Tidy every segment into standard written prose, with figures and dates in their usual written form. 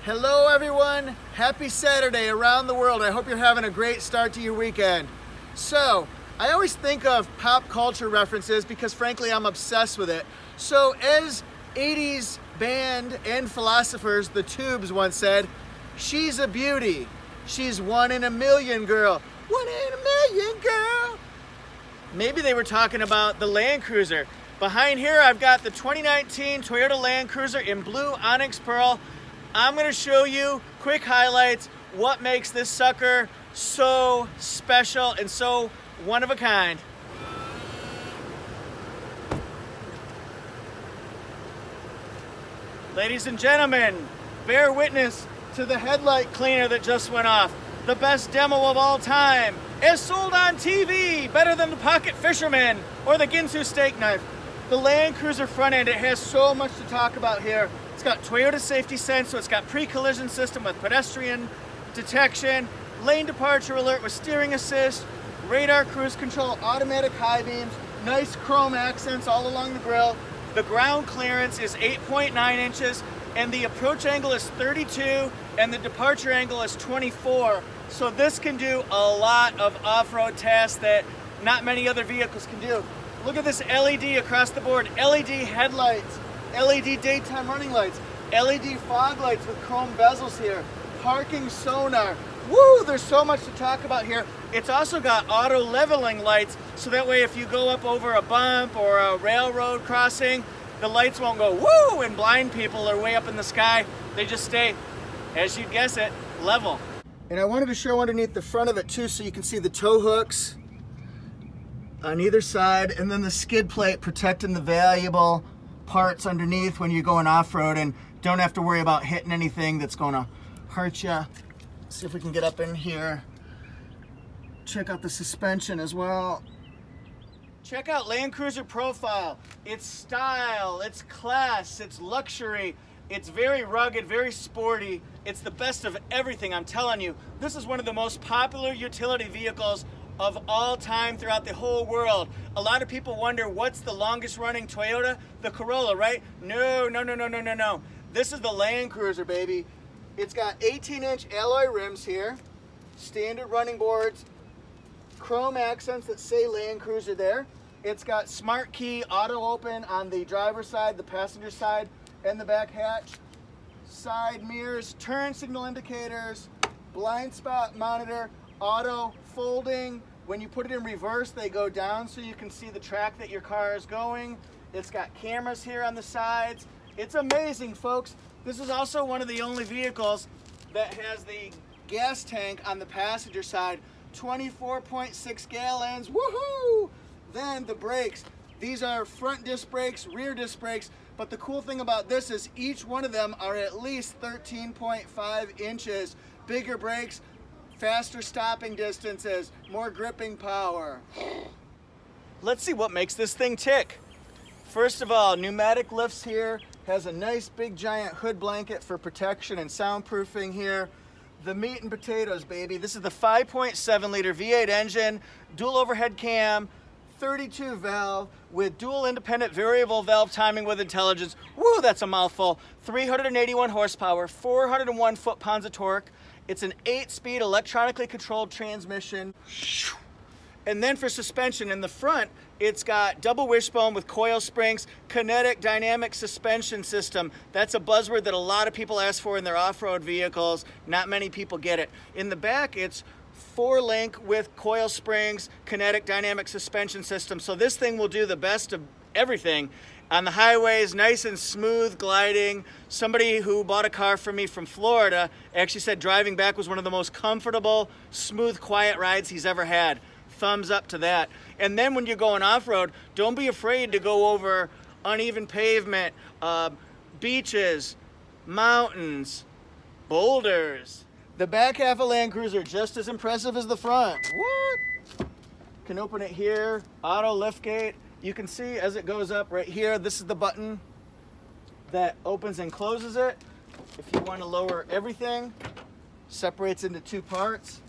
Hello everyone, happy Saturday around the world. I hope you're having a great start to your weekend. So, I always think of pop culture references because frankly I'm obsessed with it. So as 80s band and philosophers, the Tubes once said, she's a beauty, she's one in a million girl, one in a million girl. Maybe they were talking about the Land Cruiser. Behind here I've got the 2019 Toyota Land Cruiser in blue onyx pearl. I'm going to show you quick highlights, what makes this sucker so special and so one of a kind. Ladies and gentlemen, bear witness to the headlight cleaner that just went off. The best demo of all time, is sold on TV, better than the Pocket Fisherman or the Ginsu steak knife. The Land Cruiser front end, it has so much to talk about here. It's got Toyota Safety Sense, so it's got pre-collision system with pedestrian detection, lane departure alert with steering assist, radar cruise control, automatic high beams, nice chrome accents all along the grille. The ground clearance is 8.9 inches, and the approach angle is 32, and the departure angle is 24. So this can do a lot of off-road tasks that not many other vehicles can do. Look at this LED across the board, LED headlights, LED daytime running lights, LED fog lights with chrome bezels here, parking sonar. Woo, there's so much to talk about here. It's also got auto leveling lights, so that way if you go up over a bump or a railroad crossing, the lights won't go woo and blind people are way up in the sky. They just stay, as you'd guess it, level. And I wanted to show underneath the front of it too, so you can see the tow hooks on either side, and then the skid plate protecting the valuable parts underneath when you're going off-road and don't have to worry about hitting anything that's going to hurt you. See if we can get up in here. Check out the suspension as well. Check out Land Cruiser profile. It's style, it's class, it's luxury. It's very rugged, very sporty. It's the best of everything, I'm telling you. This is one of the most popular utility vehicles of all time throughout the whole world. A lot of people wonder what's the longest running Toyota? The Corolla, right? No. This is the Land Cruiser, baby. It's got 18-inch alloy rims here, standard running boards, chrome accents that say Land Cruiser there. It's got smart key auto open on the driver's side, the passenger side, and the back hatch. Side mirrors, turn signal indicators, blind spot monitor, auto folding. When you put it in reverse, they go down so you can see the track that your car is going. It's got cameras here on the sides. It's amazing, folks. This is also one of the only vehicles that has the gas tank on the passenger side, 24.6 gallons, woohoo! Then the brakes. These are front disc brakes, rear disc brakes, but the cool thing about this is each one of them are at least 13.5 inches. Bigger brakes, faster stopping distances, more gripping power. Let's see what makes this thing tick. First of all, pneumatic lifts here, has a nice big giant hood blanket for protection and soundproofing here. The meat and potatoes, baby. This is the 5.7 liter V8 engine, dual overhead cam, 32 valve with dual independent variable valve timing with intelligence. Woo, that's a mouthful. 381 horsepower, 401 foot-pounds of torque. It's an 8-speed electronically controlled transmission. And then for suspension in the front, it's got double wishbone with coil springs, kinetic dynamic suspension system. That's a buzzword that a lot of people ask for in their off-road vehicles. Not many people get it. In the back, it's 4-link with coil springs, kinetic dynamic suspension system. So this thing will do the best of everything. On the highways, nice and smooth gliding. Somebody who bought a car from me from Florida actually said driving back was one of the most comfortable, smooth, quiet rides he's ever had. Thumbs up to that. And then when you're going off-road, don't be afraid to go over uneven pavement, beaches, mountains, boulders. The back half of Land Cruiser just as impressive as the front. What? Can open it here, auto lift gate. You can see as it goes up right here, this is the button that opens and closes it. If you want to lower everything, separates into two parts.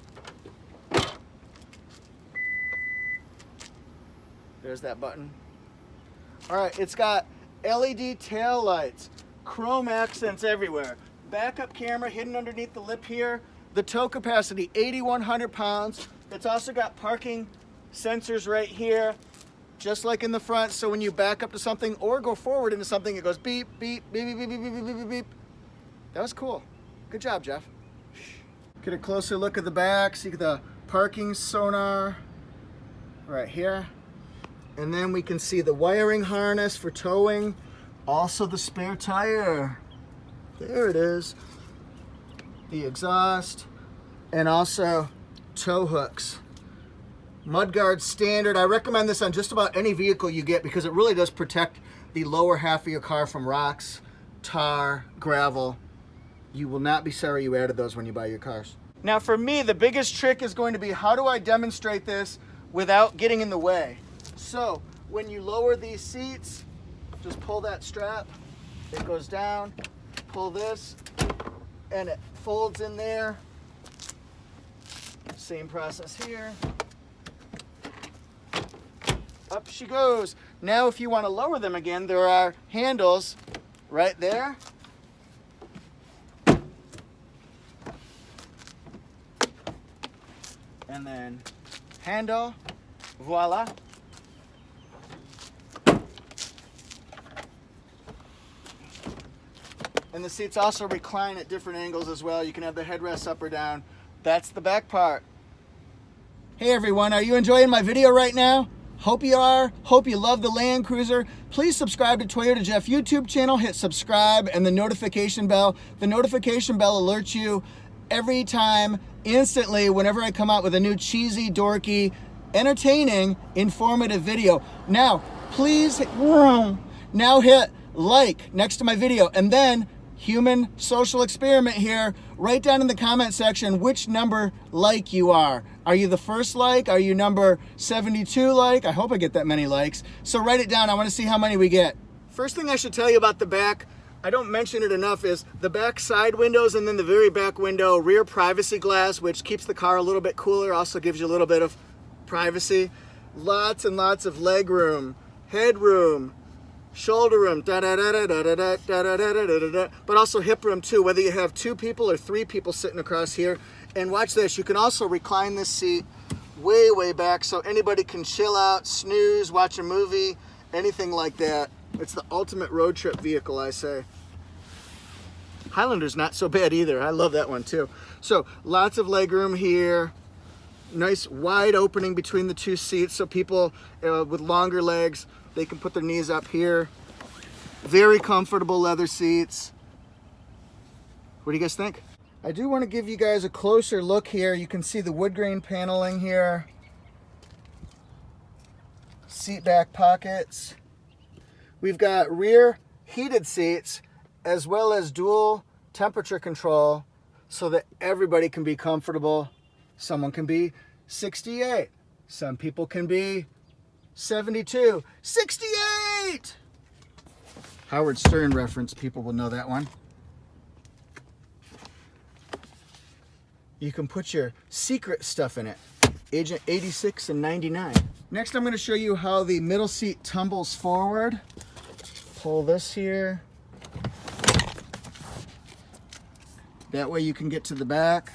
There's that button. All right, it's got LED tail lights, chrome accents everywhere, backup camera hidden underneath the lip here. The tow capacity, 8,100 pounds. It's also got parking sensors right here, just like in the front. So when you back up to something or go forward into something, it goes beep, beep, beep, beep, beep, beep, beep, beep, beep, beep. That was cool. Good job, Jeff. Get a closer look at the back. See the parking sonar right here. And then we can see the wiring harness for towing. Also the spare tire. There it is. The exhaust. And also tow hooks. Mudguard standard. I recommend this on just about any vehicle you get because it really does protect the lower half of your car from rocks, tar, gravel. You will not be sorry you added those when you buy your cars. Now for me, the biggest trick is going to be how do I demonstrate this without getting in the way? So when you lower these seats, just pull that strap, it goes down, pull this, and it folds in there. Same process here. Up she goes. Now if you want to lower them again, there are handles right there. And then handle, voila. And the seats also recline at different angles as well. You can have the headrest up or down. That's the back part. Hey everyone, are you enjoying my video right now? Hope you are. Hope you love the Land Cruiser. Please subscribe to Toyota Jeff YouTube channel. Hit subscribe and the notification bell. The notification bell alerts you every time, instantly, whenever I come out with a new cheesy, dorky, entertaining, informative video. Now, please, now hit like next to my video, and then human social experiment here. Write down in the comment section which number like you are. Are you the first like? Are you number 72 like? I hope I get that many likes. So write it down. I want to see how many we get. First thing I should tell you about the back, I don't mention it enough, is the back side windows and then the very back window, rear privacy glass, which keeps the car a little bit cooler, also gives you a little bit of privacy. Lots and lots of leg room, headroom, shoulder room, but also hip room too, whether you have 2 people or 3 people sitting across here. And watch this, you can also recline this seat way, way back so anybody can chill out, snooze, watch a movie, anything like that. It's the ultimate road trip vehicle, I say. Highlander's not so bad either. I love that one too. So lots of leg room here. Nice wide opening between the 2 seats so people with longer legs, they can put their knees up here. Very comfortable leather seats. What do you guys think? I do want to give you guys a closer look here. You can see the wood grain paneling here. Seat back pockets. We've got rear heated seats as well as dual temperature control so that everybody can be comfortable. Someone can be 68. Some people can be 72. 68! Howard Stern reference, people will know that one. You can put your secret stuff in it. Agent 86 and 99. Next I'm going to show you how the middle seat tumbles forward. Pull this here. That way you can get to the back.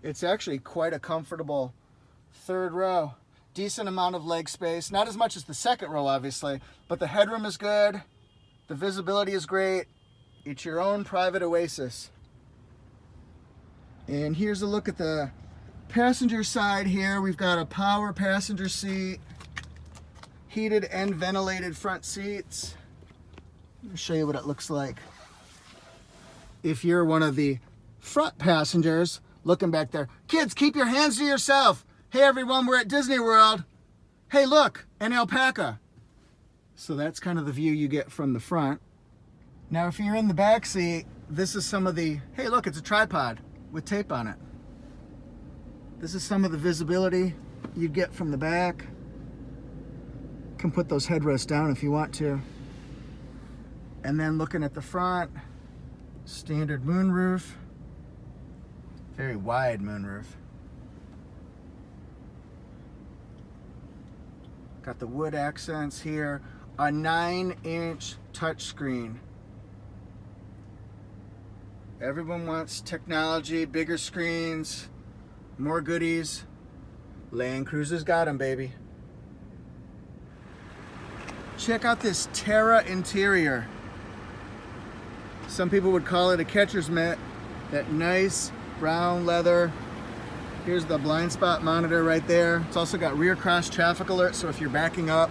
It's actually quite a comfortable 3rd row. Decent amount of leg space. Not as much as the 2nd row, obviously, but the headroom is good. The visibility is great. It's your own private oasis. And here's a look at the passenger side here. We've got a power passenger seat. Heated and ventilated front seats. Let me show you what it looks like. If you're one of the front passengers looking back there. Kids, keep your hands to yourself. Hey everyone, we're at Disney World. Hey look, an alpaca. So that's kind of the view you get from the front. Now if you're in the back seat, this is some of the, hey look, it's a tripod with tape on it. This is some of the visibility you get from the back. Can put those headrests down if you want to. And then looking at the front, standard moonroof. Very wide moonroof. Got the wood accents here. A 9-inch touchscreen. Everyone wants technology, bigger screens, more goodies. Land Cruiser's got them, baby. Check out this Terra interior. Some people would call it a catcher's mitt. That nice brown leather. Here's the blind spot monitor right there. It's also got rear cross traffic alert, so if you're backing up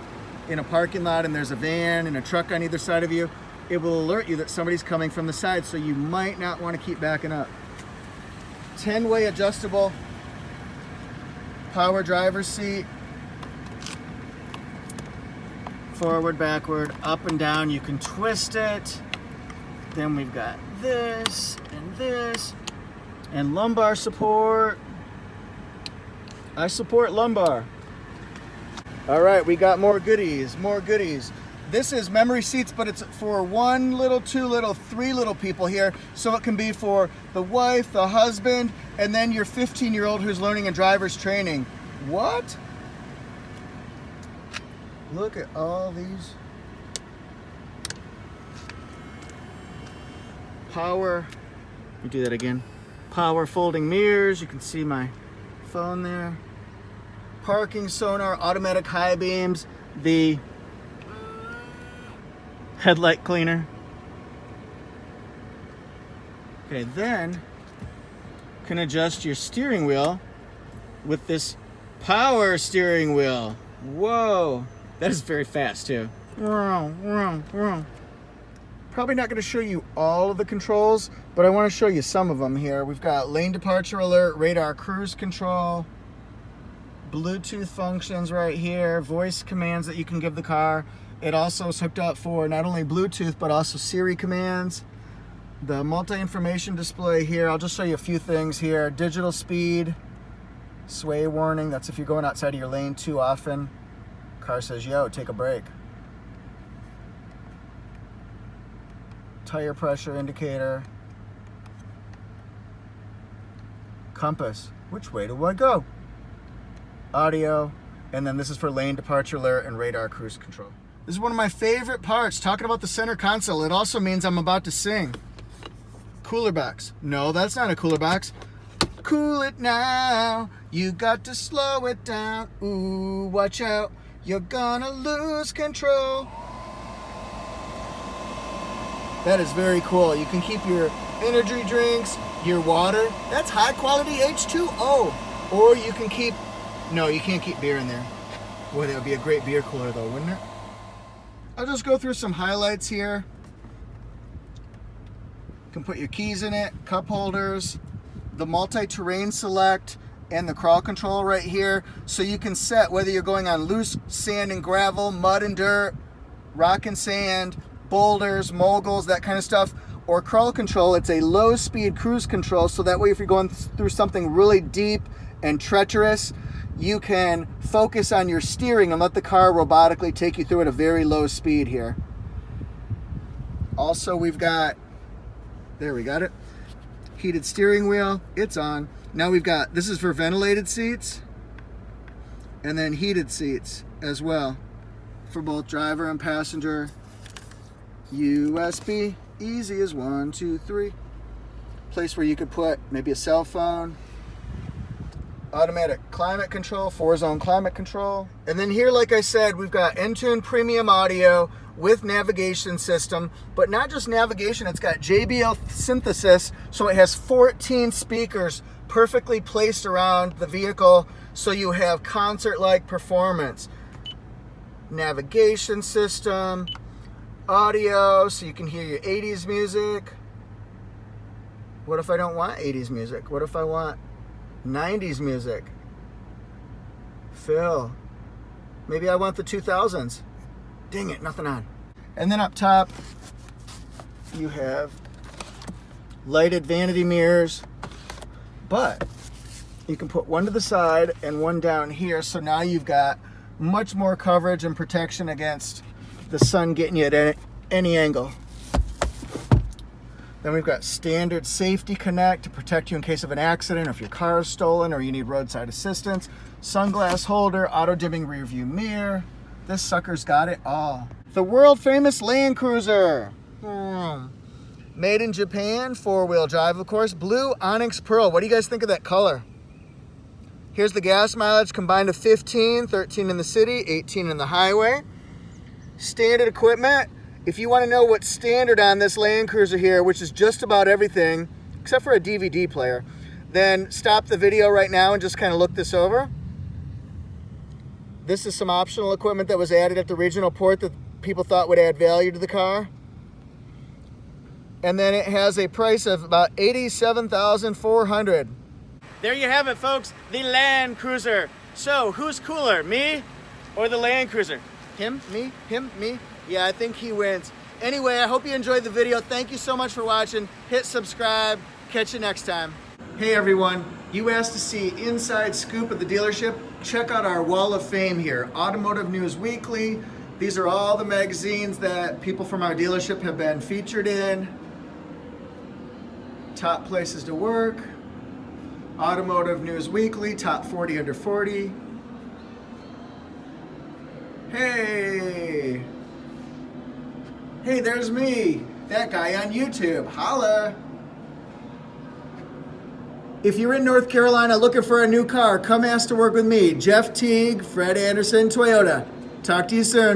in a parking lot and there's a van and a truck on either side of you, it will alert you that somebody's coming from the side, so you might not want to keep backing up. 10-way adjustable power driver's seat. Forward, backward, up and down. You can twist it. Then we've got this and lumbar support. I support lumbar. All right, we got more goodies, more goodies. This is memory seats, but it's for 1 little, 2 little, 3 little people here. So it can be for the wife, the husband, and then your 15-year-old who's learning in driver's training. What? Look at all these. Power, let me do that again. Power folding mirrors, you can see my phone there. Parking sonar, automatic high beams, the headlight cleaner. Okay, then can adjust your steering wheel with this power steering wheel. Whoa, that is very fast too. Probably not going to show you all of the controls, but I want to show you some of them here. We've got lane departure alert, radar cruise control, Bluetooth functions right here, voice commands that you can give the car. It also is hooked up for not only Bluetooth, but also Siri commands. The multi-information display here, I'll just show you a few things here. Digital speed, sway warning, that's if you're going outside of your lane too often. Car says, yo, take a break. Tire pressure indicator. Compass, which way do I go? Audio, and then this is for lane departure alert and radar cruise control. This is one of my favorite parts, talking about the center console. It also means I'm about to sing. Cooler box. No, that's not a cooler box. Cool it now, you got to slow it down. Ooh, watch out, you're gonna lose control. That is very cool. You can keep your energy drinks, your water. That's high quality H2O. Or you can keep, no, you can't keep beer in there. Boy, that would be a great beer cooler though, wouldn't it? I'll just go through some highlights here. You can put your keys in it, cup holders, the multi-terrain select, and the crawl control right here. So you can set whether you're going on loose sand and gravel, mud and dirt, rock and sand, boulders, moguls, that kind of stuff, or crawl control. It's a low speed cruise control, so that way if you're going through something really deep and treacherous, you can focus on your steering and let the car robotically take you through at a very low speed here. Also, we've got, there we got it, heated steering wheel, it's on. Now we've got, this is for ventilated seats, and then heated seats as well for both driver and passenger. USB, easy as 1, 2, 3. Place where you could put maybe a cell phone. Automatic climate control, 4-zone climate control. And then here, like I said, we've got Entune premium audio with navigation system, but not just navigation, it's got JBL synthesis, so it has 14 speakers perfectly placed around the vehicle, so you have concert-like performance. Navigation system, audio, so you can hear your 80s music. What if I don't want 80s music? What if I want 90s music? Phil, maybe I want the 2000s. Dang it, nothing on. And then up top, you have lighted vanity mirrors, but you can put one to the side and one down here, so now you've got much more coverage and protection against the sun getting you at any angle. Then we've got standard safety connect to protect you in case of an accident, or if your car is stolen or you need roadside assistance. Sunglass holder, auto dimming rear view mirror. This sucker's got it all. The world famous Land Cruiser. Made in Japan, 4-wheel drive, of course. Blue onyx pearl. What do you guys think of that color? Here's the gas mileage combined of 15, 13 in the city, 18 in the highway. Standard equipment. If you want to know what's standard on this Land Cruiser here, which is just about everything, except for a DVD player, then stop the video right now and just kind of look this over. This is some optional equipment that was added at the regional port that people thought would add value to the car. And then it has a price of about $87,400. There you have it, folks, the Land Cruiser. So, who's cooler, me or the Land Cruiser? Him, me, him, me? Yeah, I think he wins. Anyway, I hope you enjoyed the video. Thank you so much for watching. Hit subscribe. Catch you next time. Hey everyone, you asked to see inside scoop of the dealership? Check out our wall of fame here. Automotive News Weekly. These are all the magazines that people from our dealership have been featured in. Top places to work. Automotive News Weekly, top 40 under 40. Hey, there's me, that guy on YouTube. Holla. If you're in North Carolina looking for a new car, come ask to work with me, Jeff Teague, Fred Anderson, Toyota. Talk to you soon.